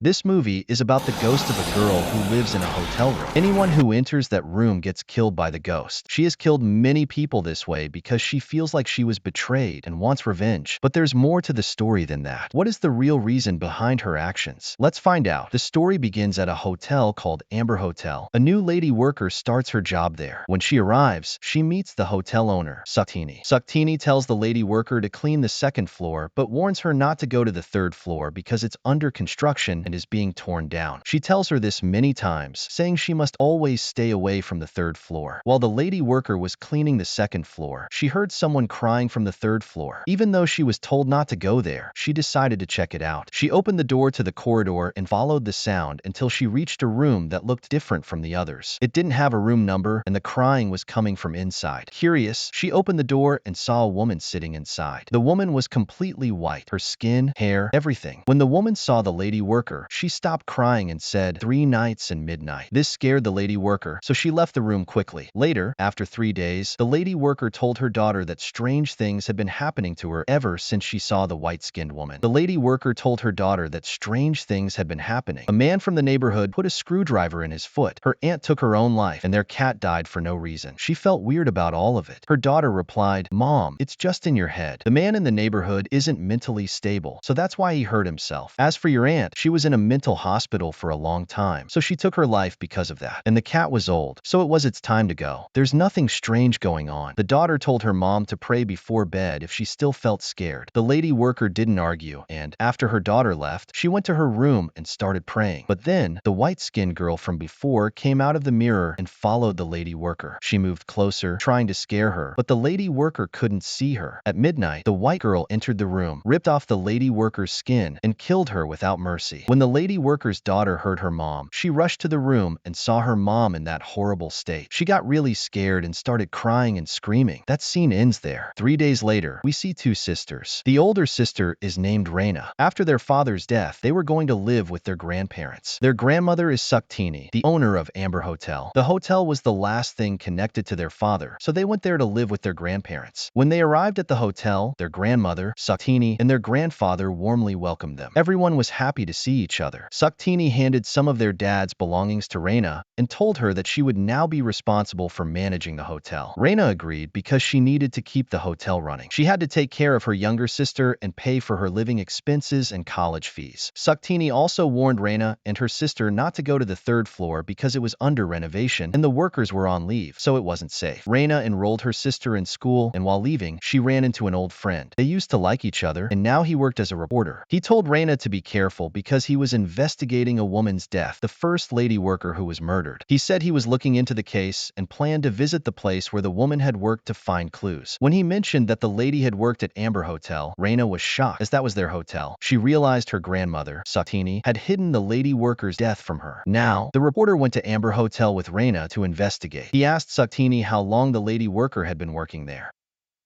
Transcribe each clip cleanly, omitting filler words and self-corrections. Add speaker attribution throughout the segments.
Speaker 1: This movie is about the ghost of a girl who lives in a hotel room. Anyone who enters that room gets killed by the ghost. She has killed many people this way because she feels like she was betrayed and wants revenge. But there's more to the story than that. What is the real reason behind her actions? Let's find out. The story begins at a hotel called Amber Hotel. A new lady worker starts her job there. When she arrives, she meets the hotel owner, Suktini. Suktini tells the lady worker to clean the second floor, but warns her not to go to the third floor because it's under construction and is being torn down. She tells her this many times, saying she must always stay away from the third floor. While the lady worker was cleaning the second floor, she heard someone crying from the third floor. Even though she was told not to go there, she decided to check it out. She opened the door to the corridor and followed the sound until she reached a room that looked different from the others. It didn't have a room number, and the crying was coming from inside. Curious, she opened the door and saw a woman sitting inside. The woman was completely white, her skin, hair, everything. When the woman saw the lady worker, she stopped crying and said, "3 nights and midnight." This scared the lady worker, so she left the room quickly. Later, after 3 days, the lady worker told her daughter that strange things had been happening to her ever since she saw the white-skinned woman. The lady worker told her daughter that strange things had been happening. A man from the neighborhood put a screwdriver in his foot. Her aunt took her own life, and their cat died for no reason. She felt weird about all of it. Her daughter replied, "Mom, it's just in your head. The man in the neighborhood isn't mentally stable, so that's why he hurt himself. As for your aunt, she was in a mental hospital for a long time, so she took her life because of that. And the cat was old, so it was its time to go. There's nothing strange going on." The daughter told her mom to pray before bed if she still felt scared. The lady worker didn't argue, and after her daughter left, she went to her room and started praying. But then, the white-skinned girl from before came out of the mirror and followed the lady worker. She moved closer, trying to scare her, but the lady worker couldn't see her. At midnight, the white girl entered the room, ripped off the lady worker's skin, and killed her without mercy. When the lady worker's daughter heard her mom, she rushed to the room and saw her mom in that horrible state. She got really scared and started crying and screaming. That scene ends there. 3 days later, we see 2 sisters. The older sister is named Raina. After their father's death, they were going to live with their grandparents. Their grandmother is Suktini, the owner of Amber Hotel. The hotel was the last thing connected to their father, so they went there to live with their grandparents. When they arrived at the hotel, their grandmother, Suktini, and their grandfather warmly welcomed them. Everyone was happy to see each other. Suktini handed some of their dad's belongings to Raina and told her that she would now be responsible for managing the hotel. Raina agreed because she needed to keep the hotel running. She had to take care of her younger sister and pay for her living expenses and college fees. Suktini also warned Raina and her sister not to go to the third floor because it was under renovation and the workers were on leave, so it wasn't safe. Raina enrolled her sister in school, and while leaving, she ran into an old friend. They used to like each other, and now he worked as a reporter. He told Raina to be careful because he was investigating a woman's death, the first lady worker who was murdered. He said he was looking into the case and planned to visit the place where the woman had worked to find clues. When he mentioned that the lady had worked at Amber Hotel, Raina was shocked, as that was their hotel. She realized her grandmother, Suktini, had hidden the lady worker's death from her. Now, the reporter went to Amber Hotel with Raina to investigate. He asked Suktini how long the lady worker had been working there.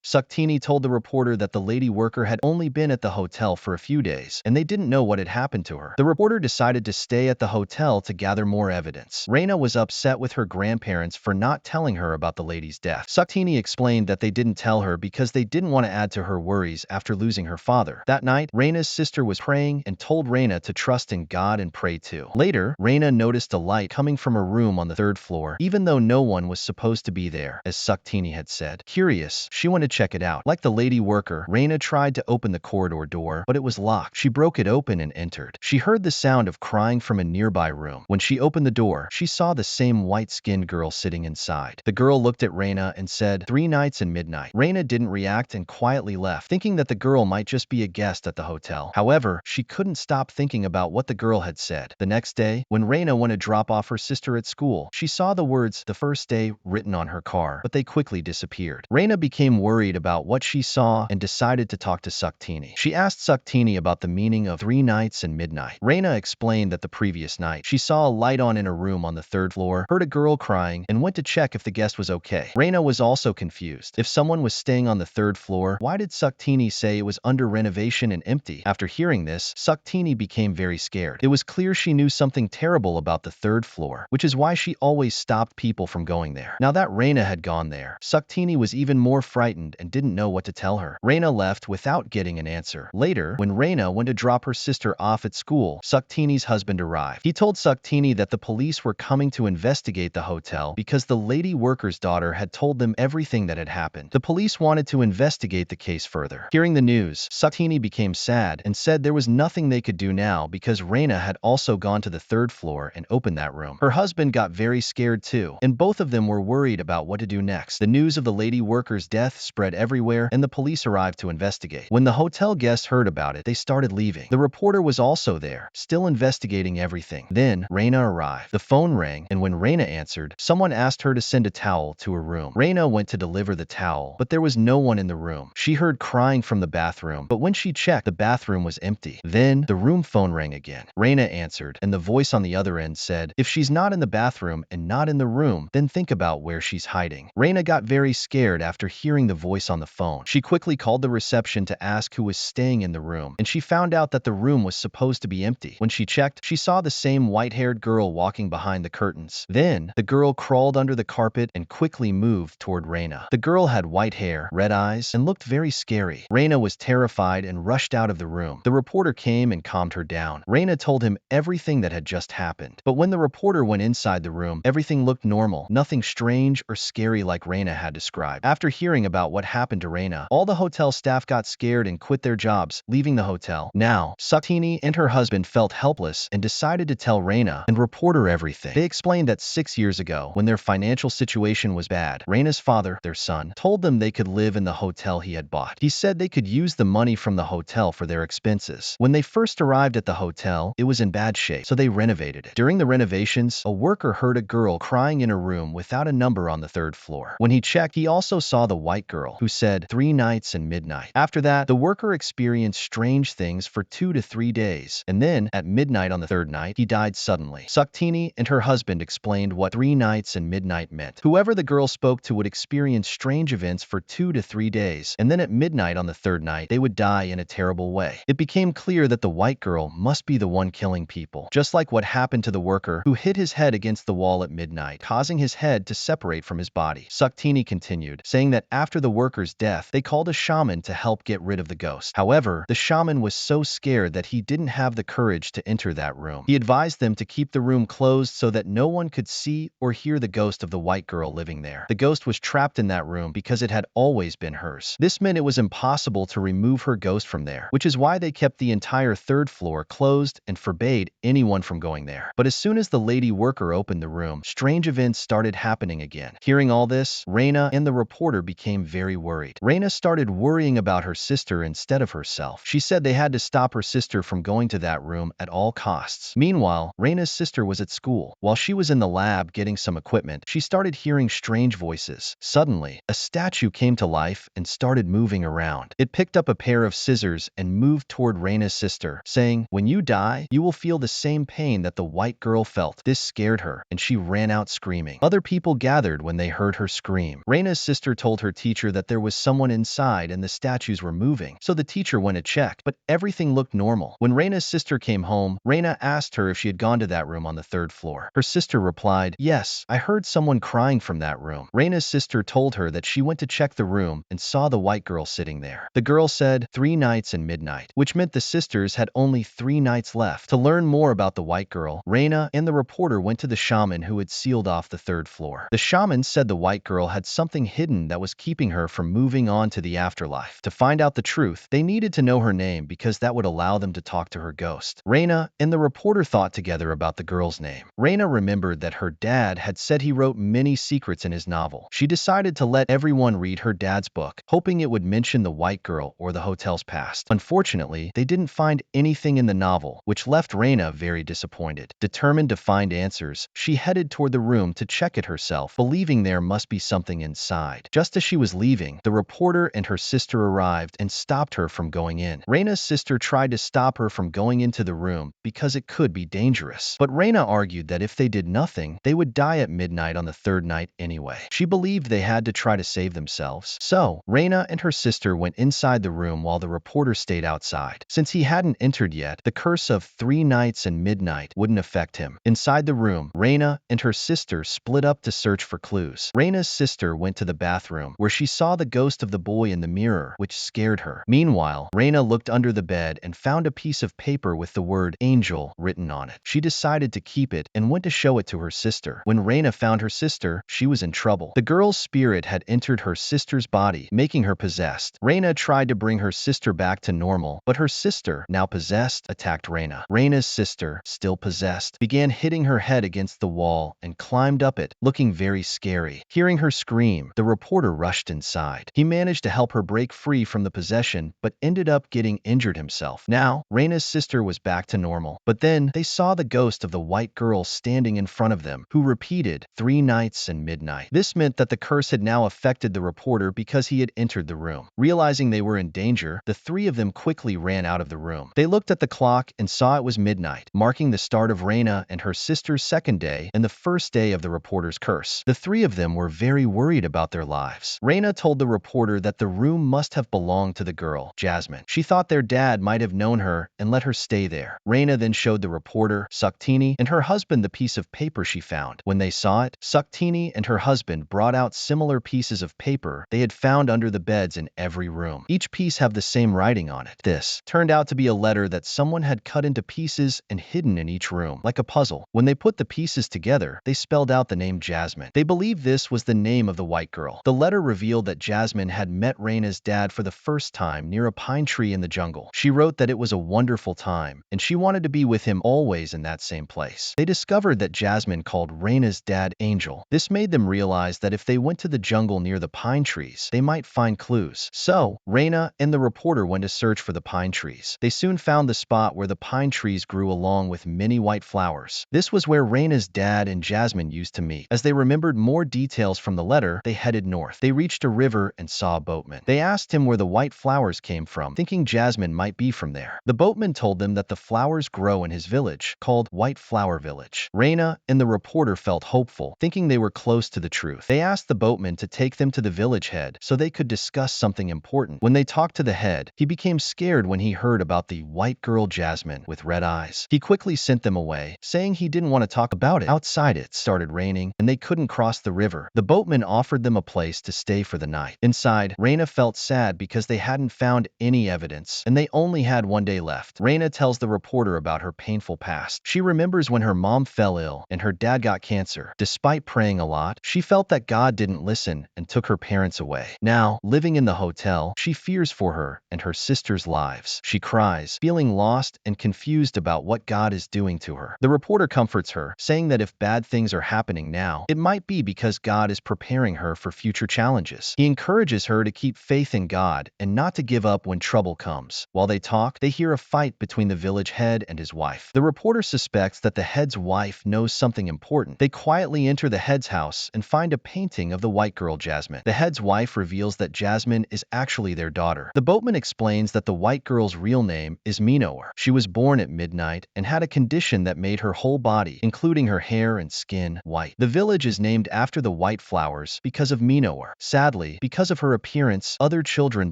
Speaker 1: Suktini told the reporter that the lady worker had only been at the hotel for a few days, and they didn't know what had happened to her. The reporter decided to stay at the hotel to gather more evidence. Raina was upset with her grandparents for not telling her about the lady's death. Suktini explained that they didn't tell her because they didn't want to add to her worries after losing her father. That night, Raina's sister was praying and told Raina to trust in God and pray too. Later, Raina noticed a light coming from a room on the third floor, even though no one was supposed to be there, as Suktini had said. Curious, she went to check it out. Like the lady worker, Raina tried to open the corridor door, but it was locked. She broke it open and entered. She heard the sound of crying from a nearby room. When she opened the door, she saw the same white-skinned girl sitting inside. The girl looked at Raina and said, "3 nights and midnight." Raina didn't react and quietly left, thinking that the girl might just be a guest at the hotel. However, she couldn't stop thinking about what the girl had said. The next day, when Raina went to drop off her sister at school, she saw the words "the first day" written on her car, but they quickly disappeared. Raina became worried about what she saw and decided to talk to Suktini. She asked Suktini about the meaning of 3 nights and midnight. Raina explained that the previous night, she saw a light on in a room on the third floor, heard a girl crying, and went to check if the guest was okay. Raina was also confused. If someone was staying on the third floor, why did Suktini say it was under renovation and empty? After hearing this, Suktini became very scared. It was clear she knew something terrible about the third floor, which is why she always stopped people from going there. Now that Raina had gone there, Suktini was even more frightened friend and didn't know what to tell her. Raina left without getting an answer. Later, when Raina went to drop her sister off at school, Suktini's husband arrived. He told Suktini that the police were coming to investigate the hotel because the lady worker's daughter had told them everything that had happened. The police wanted to investigate the case further. Hearing the news, Suktini became sad and said there was nothing they could do now because Raina had also gone to the third floor and opened that room. Her husband got very scared too, and both of them were worried about what to do next. The news of the lady worker's death spread everywhere, and the police arrived to investigate. When the hotel guests heard about it, they started leaving. The reporter was also there, still investigating everything. Then, Raina arrived. The phone rang, and when Raina answered, someone asked her to send a towel to her room. Raina went to deliver the towel, but there was no one in the room. She heard crying from the bathroom, but when she checked, the bathroom was empty. Then, the room phone rang again. Raina answered, and the voice on the other end said, "If she's not in the bathroom and not in the room, then think about where she's hiding." Raina got very scared after hearing the voice on the phone. She quickly called the reception to ask who was staying in the room, and she found out that the room was supposed to be empty. When she checked, she saw the same white-haired girl walking behind the curtains. Then, the girl crawled under the carpet and quickly moved toward Raina. The girl had white hair, red eyes, and looked very scary. Raina was terrified and rushed out of the room. The reporter came and calmed her down. Raina told him everything that had just happened. But when the reporter went inside the room, everything looked normal, nothing strange or scary like Raina had described. After hearing about what happened to Raina, all the hotel staff got scared and quit their jobs, leaving the hotel. Now, Suktini and her husband felt helpless and decided to tell Raina and reporter everything. They explained that 6 years ago, when their financial situation was bad, Raina's father, their son, told them they could live in the hotel he had bought. He said they could use the money from the hotel for their expenses. When they first arrived at the hotel, it was in bad shape, so they renovated it. During the renovations, a worker heard a girl crying in a room without a number on the third floor. When he checked, he also saw the white girl, who said 3 nights and midnight. After that, the worker experienced strange things for 2 to 3 days, and then, at midnight on the third night, he died suddenly. Suktini and her husband explained what 3 nights and midnight meant. Whoever the girl spoke to would experience strange events for 2 to 3 days, and then at midnight on the third night, they would die in a terrible way. It became clear that the white girl must be the one killing people, just like what happened to the worker who hit his head against the wall at midnight, causing his head to separate from his body. Suktini continued, saying that after the worker's death, they called a shaman to help get rid of the ghost. However, the shaman was so scared that he didn't have the courage to enter that room. He advised them to keep the room closed so that no one could see or hear the ghost of the white girl living there. The ghost was trapped in that room because it had always been hers. This meant it was impossible to remove her ghost from there, which is why they kept the entire third floor closed and forbade anyone from going there. But as soon as the lady worker opened the room, strange events started happening again. Hearing all this, Raina and the reporter became very worried. Raina started worrying about her sister instead of herself. She said they had to stop her sister from going to that room at all costs. Meanwhile, Raina's sister was at school. While she was in the lab getting some equipment, she started hearing strange voices. Suddenly, a statue came to life and started moving around. It picked up a pair of scissors and moved toward Raina's sister, saying, "When you die, you will feel the same pain that the white girl felt." This scared her, and she ran out screaming. Other people gathered when they heard her scream. Raina's sister told her teacher that there was someone inside and the statues were moving, so the teacher went to check, but everything looked normal. When Raina's sister came home, Raina asked her if she had gone to that room on the third floor. Her sister replied, "Yes, I heard someone crying from that room." Raina's sister told her that she went to check the room and saw the white girl sitting there. The girl said 3 nights and midnight, which meant the sisters had only 3 nights left. To learn more about the white girl, Raina and the reporter went to the shaman who had sealed off the third floor. The shaman said the white girl had something hidden that was keeping her from moving on to the afterlife. To find out the truth, they needed to know her name because that would allow them to talk to her ghost. Raina and the reporter thought together about the girl's name. Raina remembered that her dad had said he wrote many secrets in his novel. She decided to let everyone read her dad's book, hoping it would mention the white girl or the hotel's past. Unfortunately, they didn't find anything in the novel, which left Raina very disappointed. Determined to find answers, she headed toward the room to check it herself, believing there must be something inside. Just as she was leaving, the reporter and her sister arrived and stopped her from going in. Raina's sister tried to stop her from going into the room because it could be dangerous. But Raina argued that if they did nothing, they would die at midnight on the third night anyway. She believed they had to try to save themselves. So, Raina and her sister went inside the room while the reporter stayed outside. Since he hadn't entered yet, the curse of 3 nights and midnight wouldn't affect him. Inside the room, Raina and her sister split up to search for clues. Raina's sister went to the bathroom, where she saw saw the ghost of the boy in the mirror, which scared her. Meanwhile, Raina looked under the bed and found a piece of paper with the word angel written on it. She decided to keep it and went to show it to her sister. When Raina found her sister, she was in trouble. The girl's spirit had entered her sister's body, making her possessed. Raina tried to bring her sister back to normal, but her sister, now possessed, attacked Raina. Raina's sister, still possessed, began hitting her head against the wall and climbed up it, looking very scary. Hearing her scream, the reporter rushed inside. He managed to help her break free from the possession, but ended up getting injured himself. Now, Raina's sister was back to normal, but then they saw the ghost of the white girl standing in front of them, who repeated 3 nights and midnight. This meant that the curse had now affected the reporter because he had entered the room. Realizing they were in danger, the 3 of them quickly ran out of the room. They looked at the clock and saw it was midnight, marking the start of Raina and her sister's second day and the first day of the reporter's curse. The 3 of them were very worried about their lives. Raina told the reporter that the room must have belonged to the girl, Jasmine. She thought their dad might have known her and let her stay there. Raina then showed the reporter, Suktini, and her husband the piece of paper she found. When they saw it, Suktini and her husband brought out similar pieces of paper they had found under the beds in every room. Each piece had the same writing on it. This turned out to be a letter that someone had cut into pieces and hidden in each room, like a puzzle. When they put the pieces together, they spelled out the name Jasmine. They believed this was the name of the white girl. The letter revealed that Jasmine had met Raina's dad for the first time near a pine tree in the jungle. She wrote that it was a wonderful time, and she wanted to be with him always in that same place. They discovered that Jasmine called Raina's dad Angel. This made them realize that if they went to the jungle near the pine trees, they might find clues. So, Raina and the reporter went to search for the pine trees. They soon found the spot where the pine trees grew along with many white flowers. This was where Raina's dad and Jasmine used to meet. As they remembered more details from the letter, they headed north. They reached a river and saw a boatman. They asked him where the white flowers came from, thinking Jasmine might be from there. The boatman told them that the flowers grow in his village, called White Flower Village. Raina and the reporter felt hopeful, thinking they were close to the truth. They asked the boatman to take them to the village head so they could discuss something important. When they talked to the head, he became scared when he heard about the white girl Jasmine with red eyes. He quickly sent them away, saying he didn't want to talk about it. Outside, it started raining, and they couldn't cross the river. The boatman offered them a place to stay for the night. Inside, Raina felt sad because they hadn't found any evidence, and they only had 1 day left. Raina tells the reporter about her painful past. She remembers when her mom fell ill and her dad got cancer. Despite praying a lot, she felt that God didn't listen and took her parents away. Now, living in the hotel, she fears for her and her sister's lives. She cries, feeling lost and confused about what God is doing to her. The reporter comforts her, saying that if bad things are happening now, it might be because God is preparing her for future challenges. He encourages her to keep faith in God and not to give up when trouble comes. While they talk, they hear a fight between the village head and his wife. The reporter suspects that the head's wife knows something important. They quietly enter the head's house and find a painting of the white girl Jasmine. The head's wife reveals that Jasmine is actually their daughter. The boatman explains that the white girl's real name is Menoer. She was born at midnight and had a condition that made her whole body, including her hair and skin, white. The village is named after the white flowers because of Menoer. Sadly, because of her appearance, other children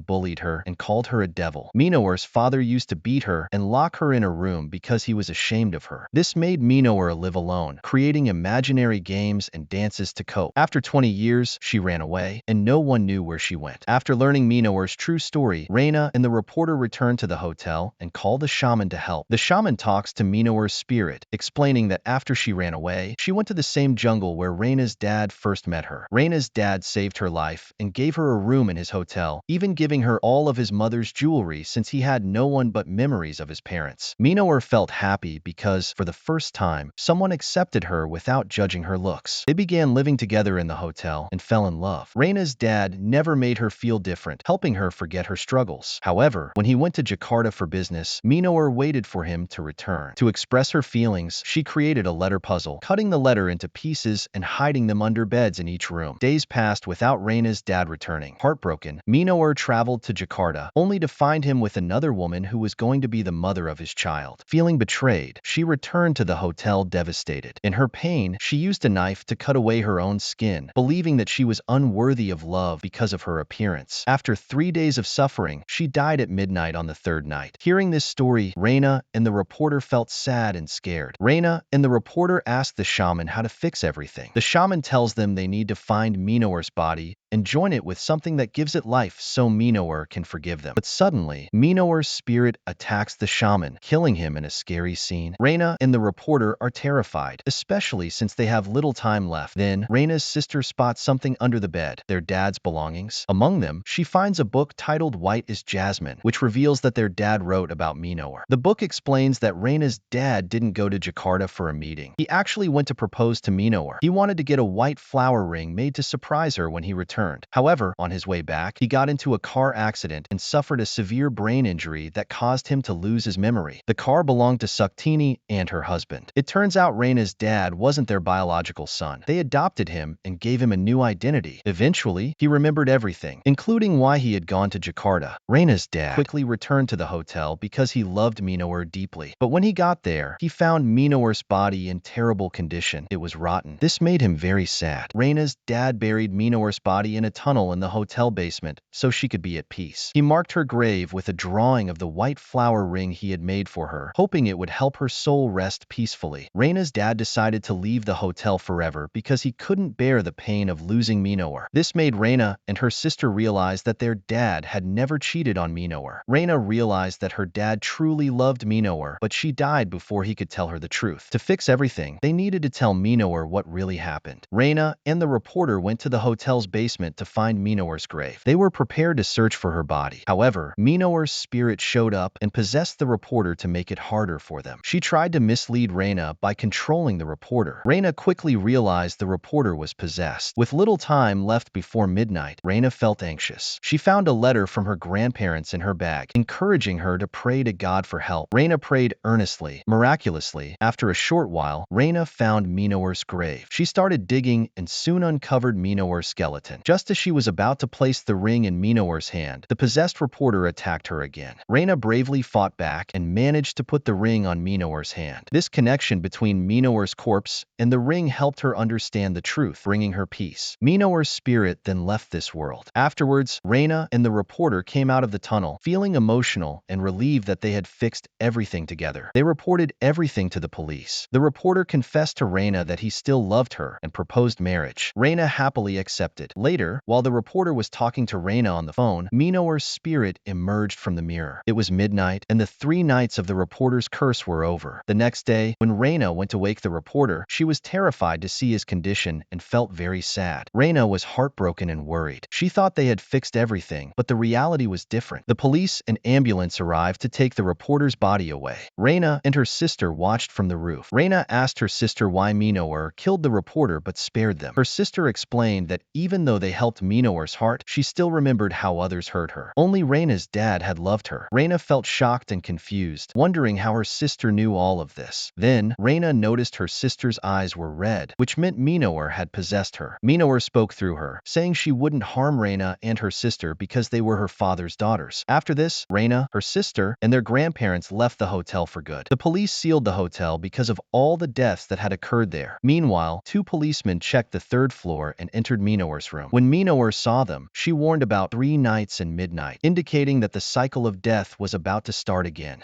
Speaker 1: bullied her and called her a devil. Menoer's father used to beat her and lock her in a room because he was ashamed of her. This made Menoer live alone, creating imaginary games and dances to cope. After 20 years, she ran away, and no one knew where she went. After learning Menoer's true story, Raina and the reporter returned to the hotel and called the shaman to help. The shaman talks to Menoer's spirit, explaining that after she ran away, she went to the same jungle where Raina's dad first met her. Raina's dad saved her life and gave her a room in his hotel, even giving her all of his mother's jewelry since he had no one but memories of his parents. Menoer felt happy because, for the first time, someone accepted her without judging her looks. They began living together in the hotel and fell in love. Raina's dad never made her feel different, helping her forget her struggles. However, when he went to Jakarta for business, Menoer waited for him to return. To express her feelings, she created a letter puzzle, cutting the letter into pieces and hiding them under beds in each room. Days passed without Raina's dad returning. Heartbroken, Menoer traveled to Jakarta, only to find him with another woman who was going to be the mother of his child. Feeling betrayed, she returned to the hotel devastated. In her pain, she used a knife to cut away her own skin, believing that she was unworthy of love because of her appearance. After 3 days of suffering, she died at midnight on the 3rd night. Hearing this story, Raina and the reporter felt sad and scared. Raina and the reporter asked the shaman how to fix everything. The shaman tells them they need to find Menoer's body and join it with something that gives it life so Menoer can forgive them. But suddenly, Menoer's spirit attacks the shaman, killing him in a scary scene. Raina and the reporter are terrified, especially since they have little time left. Then, Raina's sister spots something under the bed, their dad's belongings. Among them, she finds a book titled White is Jasmine, which reveals that their dad wrote about Menoer. The book explains that Raina's dad didn't go to Jakarta for a meeting. He actually went to propose to Menoer. He wanted to get a white flower ring made to surprise her when he returned. However, on his way back, he got into a car accident and suffered a severe brain injury that caused him to lose his memory. The car belonged to Suktini and her husband. It turns out Raina's dad wasn't their biological son. They adopted him and gave him a new identity. Eventually, he remembered everything, including why he had gone to Jakarta. Raina's dad quickly returned to the hotel because he loved Menoer deeply. But when he got there, he found Menoer's body in terrible condition. It was rotten. This made him very sad. Raina's dad buried Menoer's body in a tunnel in the hotel basement so she could be at peace. He marked her grave with a drawing of the white flower ring he had made for her, hoping it would help her soul rest peacefully. Raina's dad decided to leave the hotel forever because he couldn't bear the pain of losing Menoer. This made Raina and her sister realize that their dad had never cheated on Menoer. Raina realized that her dad truly loved Menoer, but she died before he could tell her the truth. To fix everything, they needed to tell Menoer what really happened. Raina and the reporter went to the hotel's basement to find Menoer's grave. They were prepared to search for her body. However, Menoer's spirit showed up and possessed the reporter to make it harder for them. She tried to mislead Raina by controlling the reporter. Raina quickly realized the reporter was possessed. With little time left before midnight, Raina felt anxious. She found a letter from her grandparents in her bag, encouraging her to pray to God for help. Raina prayed earnestly. Miraculously, after a short while, Raina found Menoer's grave. She started digging and soon uncovered Menoer's skeleton. Just as she was about to place the ring in Menoer's hand, the possessed reporter attacked her again. Raina bravely fought back and managed to put the ring on Menoer's hand. This connection between Menoer's corpse and the ring helped her understand the truth, bringing her peace. Menoer's spirit then left this world. Afterwards, Raina and the reporter came out of the tunnel, feeling emotional and relieved that they had fixed everything together. They reported everything to the police. The reporter confessed to Raina that he still loved her and proposed marriage. Raina happily accepted. Later, while the reporter was talking to Raina on the phone, Menoer's spirit emerged from the mirror. It was midnight, and the 3 nights of the reporter's curse were over. The next day, when Raina went to wake the reporter, she was terrified to see his condition and felt very sad. Raina was heartbroken and worried. She thought they had fixed everything, but the reality was different. The police and ambulance arrived to take the reporter's body away. Raina and her sister watched from the roof. Raina asked her sister why Menoer killed the reporter but spared them. Her sister explained that even though they helped Menoer's heart, she still remembered how others hurt her. Only Raina's dad had loved her. Raina felt shocked and confused, wondering how her sister knew all of this. Then, Raina noticed her sister's eyes were red, which meant Menoer had possessed her. Menoer spoke through her, saying she wouldn't harm Raina and her sister because they were her father's daughters. After this, Raina, her sister, and their grandparents left the hotel for good. The police sealed the hotel because of all the deaths that had occurred there. Meanwhile, 2 policemen checked the 3rd floor and entered Menoer's room. When Menoer saw them, she warned about 3 nights and midnight, indicating that the cycle of death was about to start again.